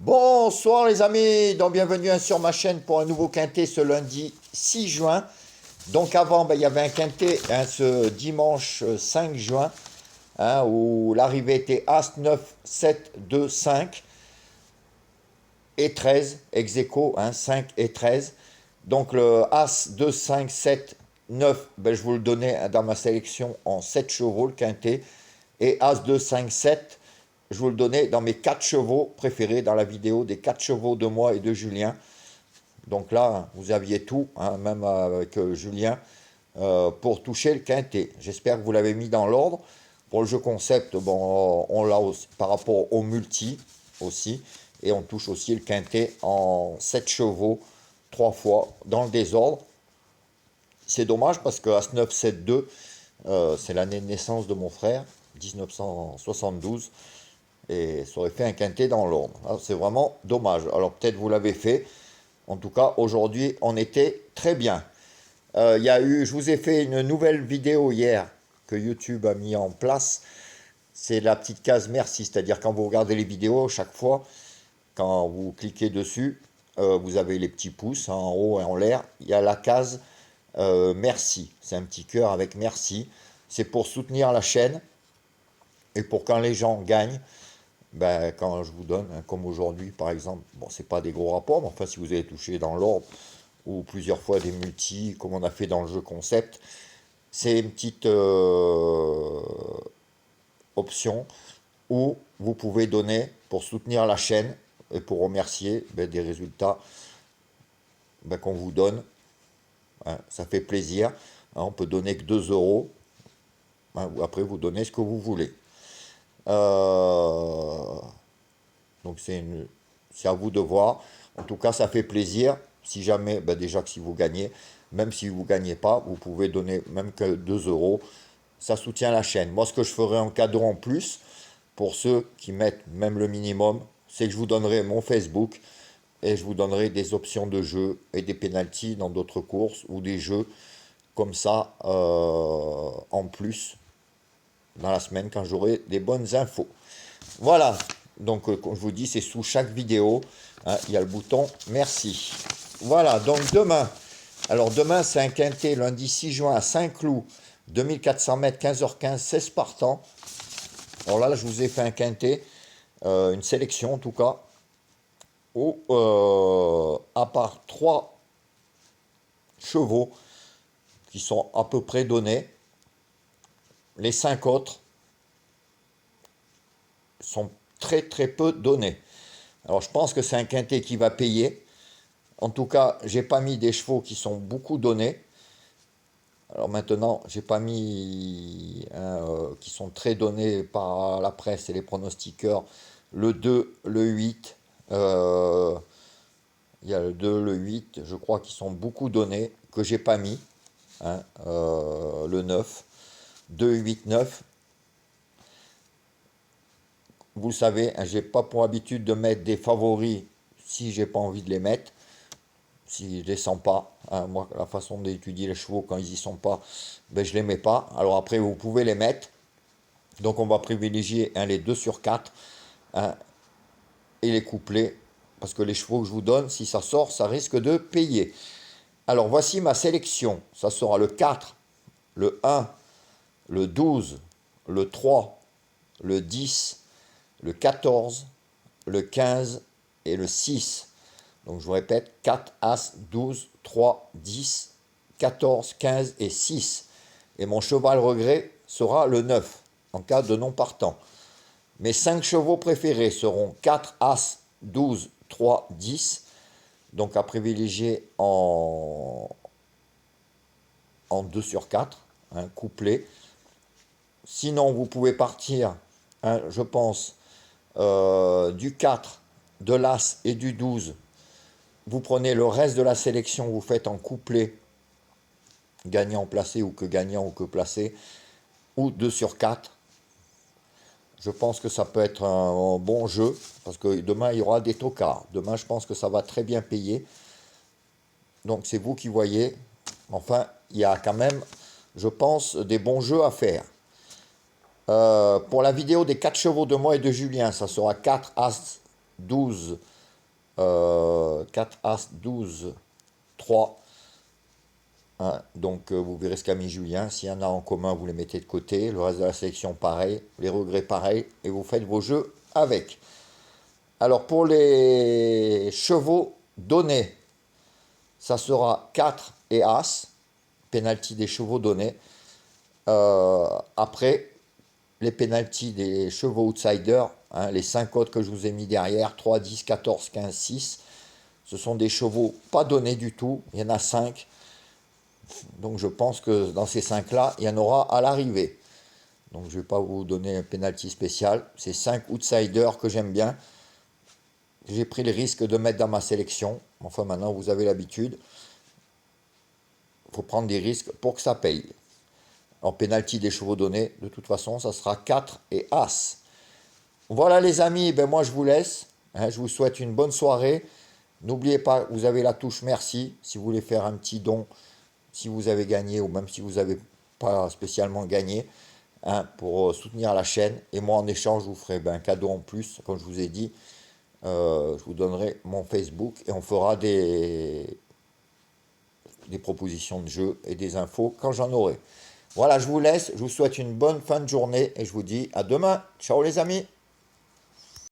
Bonsoir les amis, donc bienvenue sur ma chaîne pour un nouveau quintet ce lundi 6 juin. Donc avant, il y avait un quintet ce dimanche 5 juin, où l'arrivée était As, 9, 7, 2, 5 et 13, ex aequo, 5 et 13. Donc le As, 2, 5, 7, 9, je vous le donnais dans ma sélection en 7 chevaux, le quintet. Et As, 2, 5, 7, je vous le donnais dans mes 4 chevaux préférés dans la vidéo des 4 chevaux de moi et de Julien. Donc là, vous aviez tout, même avec Julien, pour toucher le quintet. J'espère que vous l'avez mis dans l'ordre. Pour le jeu concept, bon, on l'a par rapport au multi aussi. Et on touche aussi le quintet en 7 chevaux, 3 fois, dans le désordre. C'est dommage parce que As 9, 7, 2, c'est l'année de naissance de mon frère, 1972. Et ça aurait fait un quintet dans l'ordre. C'est vraiment dommage. Alors peut-être vous l'avez fait. En tout cas, aujourd'hui, on était très bien. Je vous ai fait une nouvelle vidéo hier que YouTube a mis en place. C'est la petite case merci, c'est-à-dire quand vous regardez les vidéos, chaque fois, quand vous cliquez dessus, vous avez les petits pouces en haut et en l'air. Il y a la case merci. C'est un petit cœur avec merci. C'est pour soutenir la chaîne et pour quand les gens gagnent. Quand je vous donne, comme aujourd'hui par exemple, bon c'est pas des gros rapports, mais enfin si vous avez touché dans l'ordre ou plusieurs fois des multis, comme on a fait dans le jeu concept, c'est une petite option où vous pouvez donner pour soutenir la chaîne et pour remercier des résultats qu'on vous donne. Ça fait plaisir. On peut donner que 2 euros. Ou après vous donnez ce que vous voulez. Donc c'est à vous de voir. En tout cas, ça fait plaisir. Si jamais, déjà que si vous gagnez, même si vous ne gagnez pas, vous pouvez donner même que 2 euros. Ça soutient la chaîne. Moi, ce que je ferai en cadeau en plus, pour ceux qui mettent même le minimum, c'est que je vous donnerai mon Facebook et je vous donnerai des options de jeu et des pénaltys dans d'autres courses ou des jeux comme ça en plus dans la semaine quand j'aurai des bonnes infos. Voilà, donc comme je vous dis, c'est sous chaque vidéo, il y a le bouton merci. Voilà, donc demain, alors demain c'est un quintet lundi 6 juin à Saint-Cloud, 2400 mètres, 15h15, 16 partants. Alors là, je vous ai fait un quintet, une sélection en tout cas, où à part 3 chevaux qui sont à peu près donnés, les 5 autres sont très très peu donnés. Alors je pense que c'est un quintet qui va payer. En tout cas, j'ai pas mis des chevaux qui sont beaucoup donnés. Alors maintenant, j'ai pas mis qui sont très donnés par la presse et les pronostiqueurs. Le 2, le 8, il y a le 2, le 8, je crois qu'ils sont beaucoup donnés, que j'ai pas mis. Le 9, 2, 8, 9. Vous le savez, j'ai pas pour habitude de mettre des favoris si j'ai pas envie de les mettre. Si je les sens pas, moi la façon d'étudier les chevaux quand ils y sont pas, je les mets pas. Alors après vous pouvez les mettre. Donc on va privilégier les 2 sur 4 et les couplets. Parce que les chevaux que je vous donne, si ça sort, ça risque de payer. Alors voici ma sélection. Ça sera le 4, le 1, le 12, le 3, le 10, le 14, le 15 et le 6. Donc je vous répète, 4, As, 12, 3, 10, 14, 15 et 6. Et mon cheval regret sera le 9, en cas de non partant. Mes 5 chevaux préférés seront 4, As, 12, 3, 10. Donc à privilégier en 2 sur 4, couplé. Sinon, vous pouvez partir, je pense, du 4, de l'As et du 12. Vous prenez le reste de la sélection, vous faites en couplet, gagnant placé ou que placé, ou 2 sur 4. Je pense que ça peut être un bon jeu, parce que demain, il y aura des tocards. Demain, je pense que ça va très bien payer. Donc, c'est vous qui voyez. Enfin, il y a quand même, je pense, des bons jeux à faire. Pour la vidéo des 4 chevaux de moi et de Julien, ça sera 4 As, 12, 4 As, 12, 3. Hein, donc vous verrez ce qu'a mis Julien. S'il y en a en commun, vous les mettez de côté. Le reste de la sélection, pareil. Les regrets, pareil. Et vous faites vos jeux avec. Alors pour les chevaux donnés, ça sera 4 et As. Penalty des chevaux donnés. Après, les pénaltys des chevaux outsiders, hein, les 5 autres que je vous ai mis derrière, 3, 10, 14, 15, 6, ce sont des chevaux pas donnés du tout, il y en a 5, donc je pense que dans ces 5-là, il y en aura à l'arrivée. Donc je ne vais pas vous donner un pénalty spécial, c'est 5 outsiders que j'aime bien, j'ai pris le risque de mettre dans ma sélection, enfin maintenant vous avez l'habitude, il faut prendre des risques pour que ça paye. En pénalty des chevaux donnés, de toute façon, ça sera 4 et As. Voilà les amis, ben moi je vous laisse. Hein, je vous souhaite une bonne soirée. N'oubliez pas, vous avez la touche merci si vous voulez faire un petit don, si vous avez gagné ou même si vous n'avez pas spécialement gagné, hein, pour soutenir la chaîne. Et moi en échange, je vous ferai un cadeau en plus, comme je vous ai dit. Je vous donnerai mon Facebook et on fera des propositions de jeux et des infos quand j'en aurai. Voilà, je vous laisse, je vous souhaite une bonne fin de journée et je vous dis à demain. Ciao les amis!